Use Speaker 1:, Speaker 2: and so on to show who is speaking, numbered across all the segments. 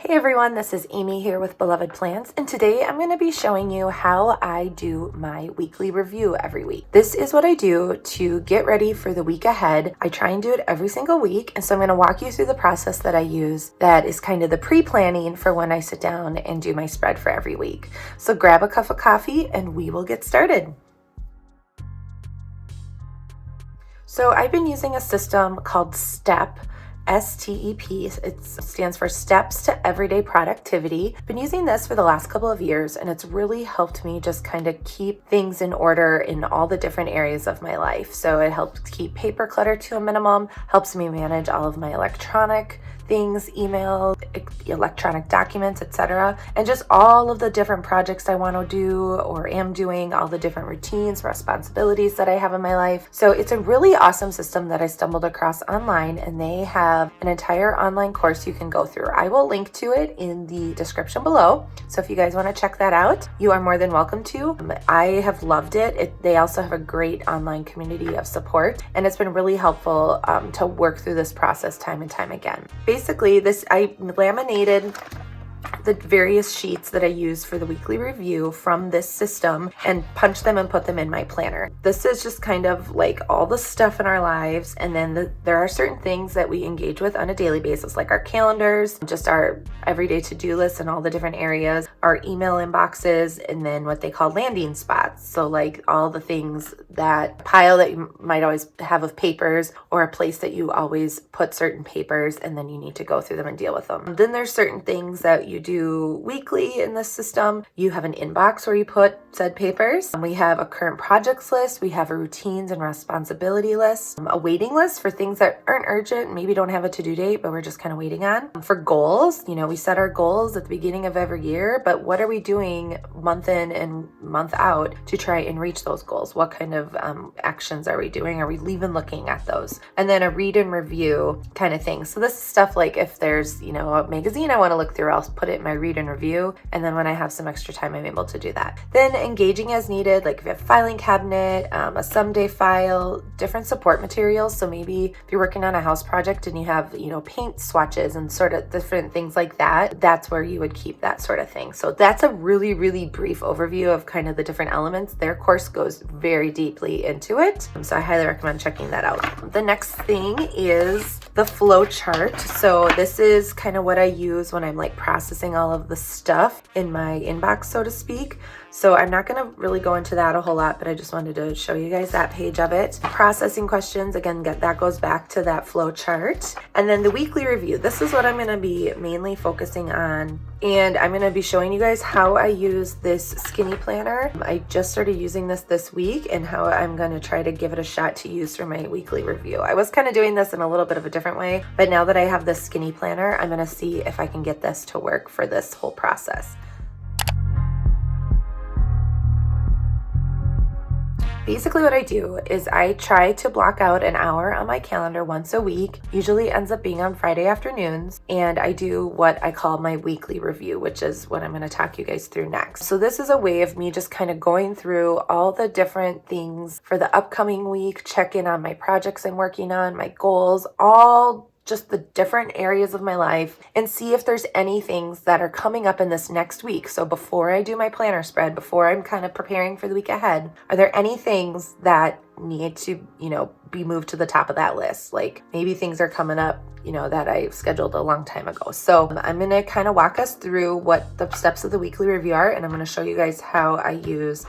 Speaker 1: Hey everyone, this is Amy here with Beloved Plants, and today I'm going to be showing you how I do my weekly review every week. This is what I do to get ready for the week ahead. I try and do it every single week, and so I'm going to walk you through the process that I use that is kind of the pre-planning for when I sit down and do my spread for every week. So grab a cup of coffee and we will get started. So I've been using a system called STEP. STEP. It stands for Steps to Everyday Productivity. I've been using this for the last couple of years, and it's really helped me just kind of keep things in order in all the different areas of my life. So it helps keep paper clutter to a minimum, helps me manage all of my electronic things, email, electronic documents, etc. And just all of the different projects I want to do or am doing, all the different routines, responsibilities that I have in my life. So it's a really awesome system that I stumbled across online, and they have an entire online course you can go through. I will link to it in the description below. So if you guys want to check that out, you are more than welcome to. I have loved it. They also have a great online community of support, and it's been really helpful to work through this process time and time again. Basically, I laminated the various sheets that I use for the weekly review from this system and punch them and put them in my planner. This is just kind of like all the stuff in our lives, and then there are certain things that we engage with on a daily basis, like our calendars, just our everyday to-do lists in all the different areas, our email inboxes, and then what they call landing spots. So like all the things, that pile that you might always have of papers, or a place that you always put certain papers and then you need to go through them and deal with them. Then there's certain things that you do weekly in this system. You have an inbox where you put said papers. We have a current projects list. We have a routines and responsibility list, a waiting list for things that aren't urgent, maybe don't have a to-do date, but we're just kind of waiting on. For goals, we set our goals at the beginning of every year, but what are we doing month in and month out to try and reach those goals? What kind of actions are we doing? Are we even looking at those? And then a read and review kind of thing. So this is stuff like if there's, a magazine I want to look through, I'll put it in my read and review. And then when I have some extra time, I'm able to do that. Then engaging as needed, like if you have a filing cabinet, a someday file, different support materials. So maybe if you're working on a house project and you have, paint swatches and sort of different things like that, that's where you would keep that sort of thing. So that's a really, really brief overview of kind of the different elements. Their course goes very deeply into it. So I highly recommend checking that out. The next thing is the flow chart. So this is kind of what I use when I'm like processing all of the stuff in my inbox, so to speak. So I'm not going to really go into that a whole lot, but I just wanted to show you guys that page of it. Processing questions, again, that goes back to that flow chart. And then the weekly review. This is what I'm going to be mainly focusing on. And I'm going to be showing you guys how I use this skinny planner. I just started using this week, and how I'm going to try to give it a shot to use for my weekly review. I was kind of doing this in a little bit of a different way, but now that I have this skinny planner, I'm going to see if I can get this to work for this whole process. Basically what I do is I try to block out an hour on my calendar once a week, usually ends up being on Friday afternoons, and I do what I call my weekly review, which is what I'm going to talk you guys through next. So this is a way of me just kind of going through all the different things for the upcoming week, check in on my projects I'm working on, my goals, all just the different areas of my life, and see if there's any things that are coming up in this next week. So before I do my planner spread, before I'm kind of preparing for the week ahead, are there any things that need to, be moved to the top of that list? Like maybe things are coming up, that I scheduled a long time ago. So I'm going to kind of walk us through what the steps of the weekly review are, and I'm going to show you guys how I use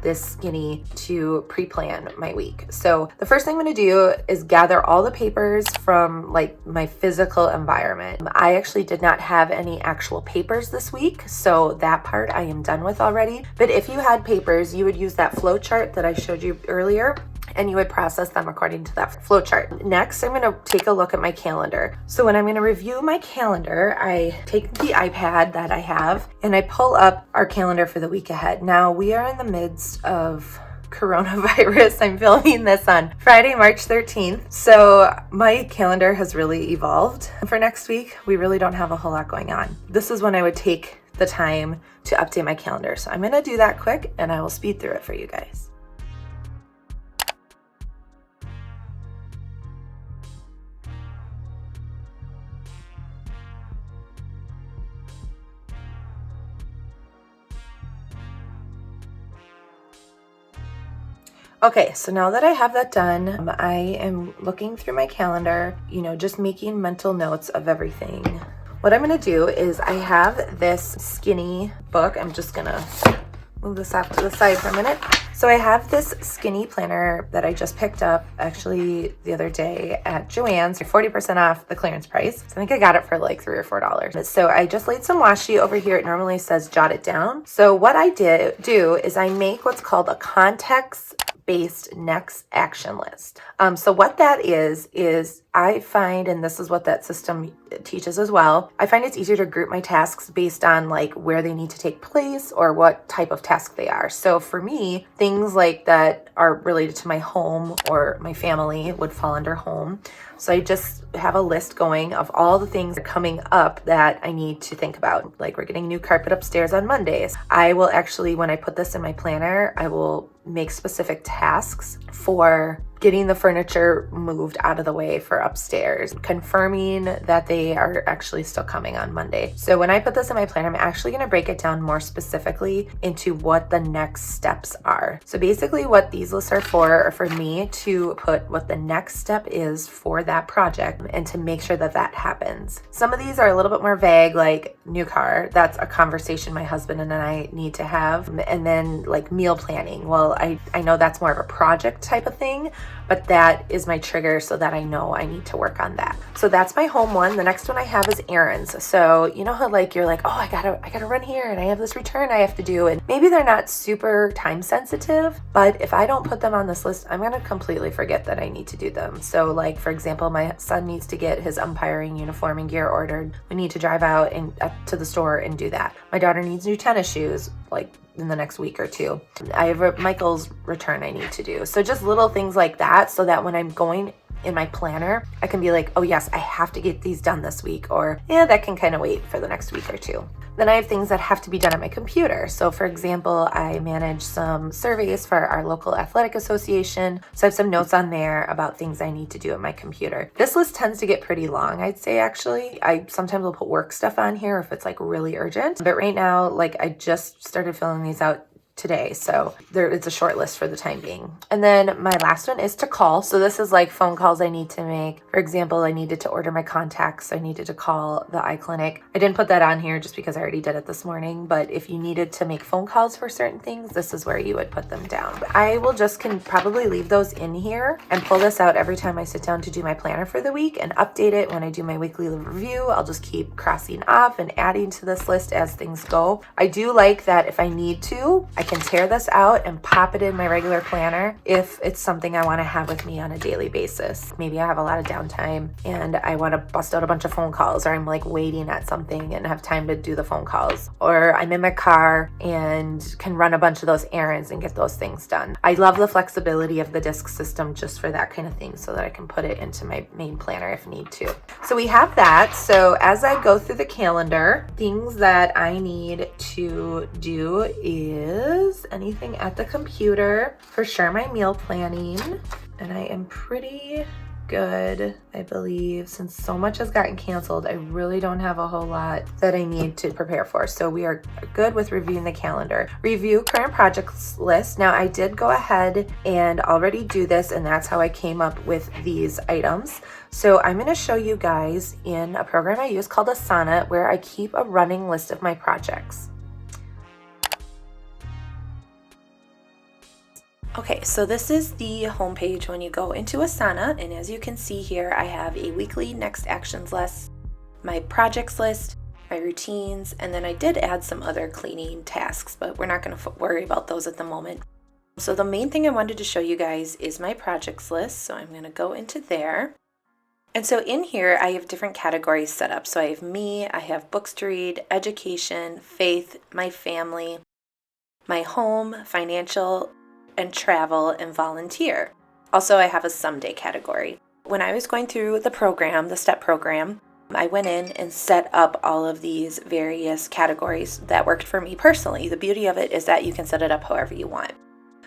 Speaker 1: this skinny to pre-plan my week. So the first thing I'm going to do is gather all the papers from like my physical environment. I actually did not have any actual papers this week, so that part I am done with already. But if you had papers, you would use that flow chart that I showed you earlier, and you would process them according to that flow chart. Next, I'm going to take a look at my calendar. So when I'm going to review my calendar, I take the iPad that I have and I pull up our calendar for the week ahead. Now we are in the midst of coronavirus. I'm filming this on Friday, March 13th. So my calendar has really evolved. For next week, we really don't have a whole lot going on. This is when I would take the time to update my calendar. So I'm going to do that quick, and I will speed through it for you guys. Okay, so now that I have that done, I am looking through my calendar, just making mental notes of everything. What I'm gonna do is I have this skinny book. I'm just gonna move this off to the side for a minute. So I have this skinny planner that I just picked up actually the other day at Joann's, 40% off the clearance price. So I think I got it for like $3 or $4. So I just laid some washi over here. It normally says jot it down. So what I do is I make what's called a context-based next action list. So what that is I find, and this is what that system teaches as well, I find it's easier to group my tasks based on like where they need to take place or what type of task they are. So for me, things like that are related to my home or my family would fall under home. So I just have a list going of all the things coming up that I need to think about. Like we're getting new carpet upstairs on Mondays. I will actually, when I put this in my planner, I will make specific tasks for getting the furniture moved out of the way for upstairs, confirming that they are actually still coming on Monday. So when I put this in my planner, I'm actually going to break it down more specifically into what the next steps are. So basically what these lists are for me to put what the next step is for that project and to make sure that that happens. Some of these are a little bit more vague, like new car. That's a conversation my husband and I need to have. And then like meal planning. Well, I know that's more of a project type of thing, but that is my trigger so that I know I need to work on that. So that's my home one. The next one I have is errands. So you know how like you're like, oh, I gotta run here and I have this return I have to do. And maybe they're not super time sensitive, but if I don't put them on this list, I'm gonna completely forget that I need to do them. So like, for example, my son needs to get his umpiring uniform and gear ordered. We need to drive out and to the store and do that. My daughter needs new tennis shoes, like in the next week or two. I have a Michael's return I need to do. So just little things like that so that when I'm going in my planner, I can be like, oh yes, I have to get these done this week, or yeah, that can kind of wait for the next week or two. Then I have things that have to be done on my computer. So for example, I manage some surveys for our local athletic association. So I have some notes on there about things I need to do at my computer. This list tends to get pretty long, I'd say actually. I sometimes will put work stuff on here if it's like really urgent. But right now, like I just started filling these out today. So it's a short list for the time being. And then my last one is to call. So this is like phone calls I need to make. For example, I needed to order my contacts. I needed to call the eye clinic. I didn't put that on here just because I already did it this morning. But if you needed to make phone calls for certain things, this is where you would put them down. I will can probably leave those in here and pull this out every time I sit down to do my planner for the week and update it when I do my weekly review. I'll just keep crossing off and adding to this list as things go. I do like that if I need to, I can tear this out and pop it in my regular planner if it's something I want to have with me on a daily basis. Maybe I have a lot of downtime and I want to bust out a bunch of phone calls, or I'm like waiting at something and have time to do the phone calls, or I'm in my car and can run a bunch of those errands and get those things done. I love the flexibility of the disc system just for that kind of thing so that I can put it into my main planner if need to. So we have that. So as I go through the calendar, things that I need to do is anything at the computer, for sure my meal planning, and I am pretty good, I believe, since so much has gotten canceled. I really don't have a whole lot that I need to prepare for. So we are good with reviewing the calendar. Review current projects list. Now I did go ahead and already do this, and that's how I came up with these items. So I'm going to show you guys in a program I use called Asana, where I keep a running list of my projects. Okay, so this is the homepage when you go into Asana, and as you can see here, I have a weekly next actions list, my projects list, my routines, and then I did add some other cleaning tasks, but we're not going to worry about those at the moment. So the main thing I wanted to show you guys is my projects list, so I'm going to go into there. And so in here, I have different categories set up. So I have me, I have books to read, education, faith, my family, my home, financial, and travel, and volunteer. Also, I have a someday category. When I was going through the program, the STEP program, I went in and set up all of these various categories that worked for me personally. The beauty of it is that you can set it up however you want.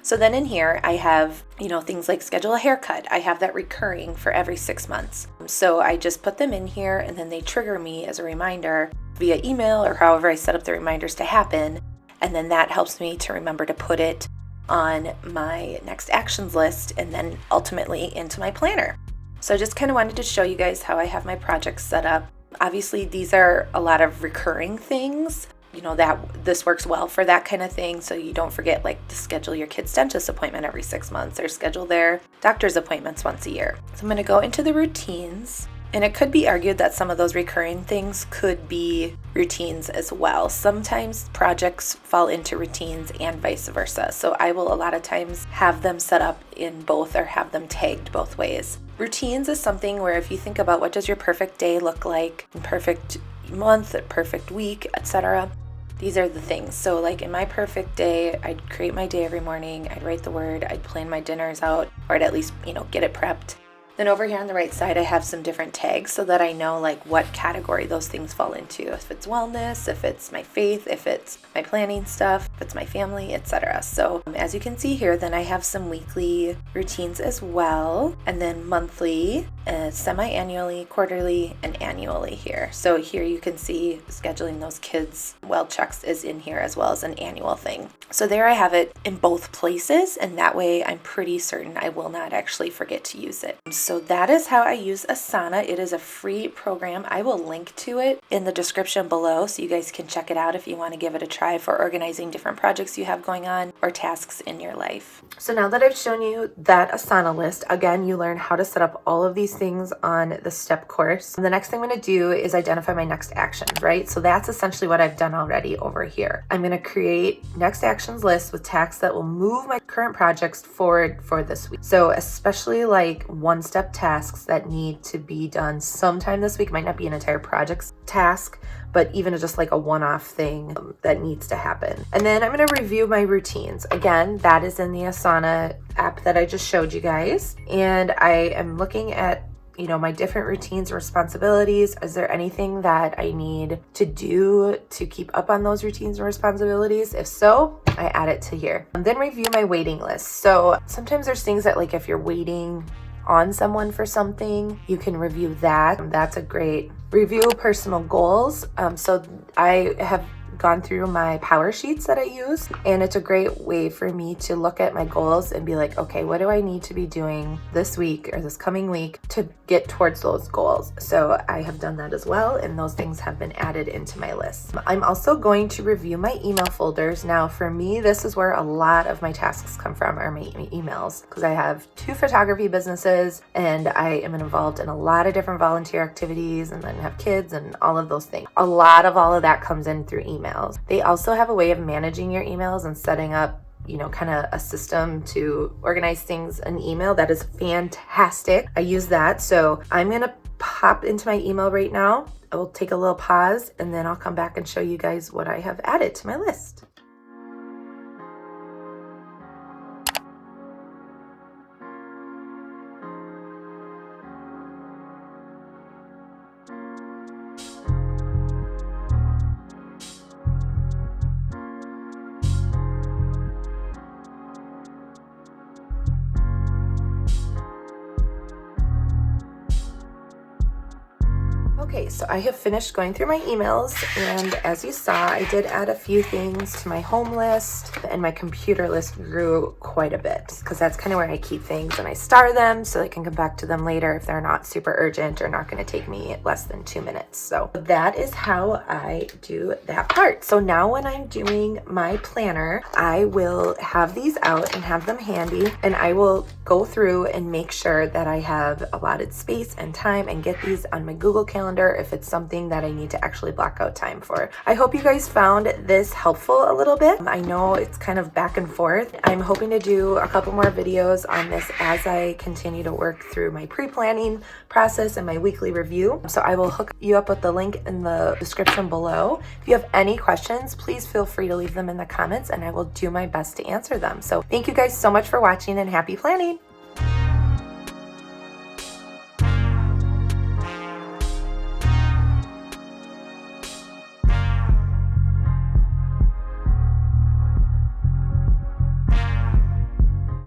Speaker 1: So then in here, I have, things like schedule a haircut. I have that recurring for every 6 months. So I just put them in here, and then they trigger me as a reminder via email or however I set up the reminders to happen. And then that helps me to remember to put it on my next actions list and then ultimately into my planner. So I just kind of wanted to show you guys how I have my projects set up. Obviously, these are a lot of recurring things, that this works well for that kind of thing. So you don't forget to schedule your kid's dentist appointment every 6 months or schedule their doctor's appointments once a year. So I'm going to go into the routines. And it could be argued that some of those recurring things could be routines as well. Sometimes projects fall into routines and vice versa. So I will a lot of times have them set up in both or have them tagged both ways. Routines is something where if you think about what does your perfect day look like, perfect month, perfect week, etc. These are the things. So in my perfect day, I'd create my day every morning. I'd write the word. I'd plan my dinners out, or I'd at least, get it prepped. Then over here on the right side, I have some different tags so that I know what category those things fall into. If it's wellness, if it's my faith, if it's my planning stuff, if it's my family, etc. So as you can see here, then I have some weekly routines as well, and then monthly, semi-annually, quarterly, and annually here. So here you can see scheduling those kids' well checks is in here as well as an annual thing. So there I have it in both places, and that way I'm pretty certain I will not actually forget to use it. So that is how I use Asana. It is a free program. I will link to it in the description below so you guys can check it out if you want to give it a try for organizing different projects you have going on or tasks in your life. So now that I've shown you that Asana list, again, you learn how to set up all of these things on the STEP course. And the next thing I'm going to do is identify my next actions, right? So that's essentially what I've done already over here. I'm going to create next actions list with tasks that will move my current projects forward for this week. So especially one-step tasks that need to be done sometime this week. It might not be an entire project task, but even just a one-off thing that needs to happen. And then I'm going to review my routines. Again, that is in the Asana app that I just showed you guys. And I am looking at my different routines and responsibilities. Is there anything that I need to do to keep up on those routines and responsibilities? If so, I add it to here. And then review my waiting list. So sometimes there's things that if you're waiting on someone for something, you can review that. That's a great review. Personal goals. So I have gone through my power sheets that I use, and it's a great way for me to look at my goals and be okay, what do I need to be doing this week or this coming week to get towards those goals? So I have done that as well, and those things have been added into my list. I'm also going to review my email folders. Now for me, this is where a lot of my tasks come from, are my emails, because I have 2 photography businesses and I am involved in a lot of different volunteer activities and then have kids and all of those things. A lot of all of that comes in through email. They also have a way of managing your emails and setting up, kind of a system to organize things in email that is fantastic. I use that. So I'm going to pop into my email right now. I will take a little pause and then I'll come back and show you guys what I have added to my list. Okay, so I have finished going through my emails, and as you saw, I did add a few things to my home list, and my computer list grew quite a bit because that's kind of where I keep things and I star them so I can come back to them later if they're not super urgent or not going to take me less than 2 minutes. So that is how I do that part. So now when I'm doing my planner, I will have these out and have them handy, and I will go through and make sure that I have allotted space and time and get these on my Google Calendar if it's something that I need to actually block out time for. I hope you guys found this helpful a little bit. I know it's kind of back and forth. I'm hoping to do a couple more videos on this as I continue to work through my pre-planning process and my weekly review. So I will hook you up with the link in the description below. If you have any questions, please feel free to leave them in the comments and I will do my best to answer them. So thank you guys so much for watching and happy planning.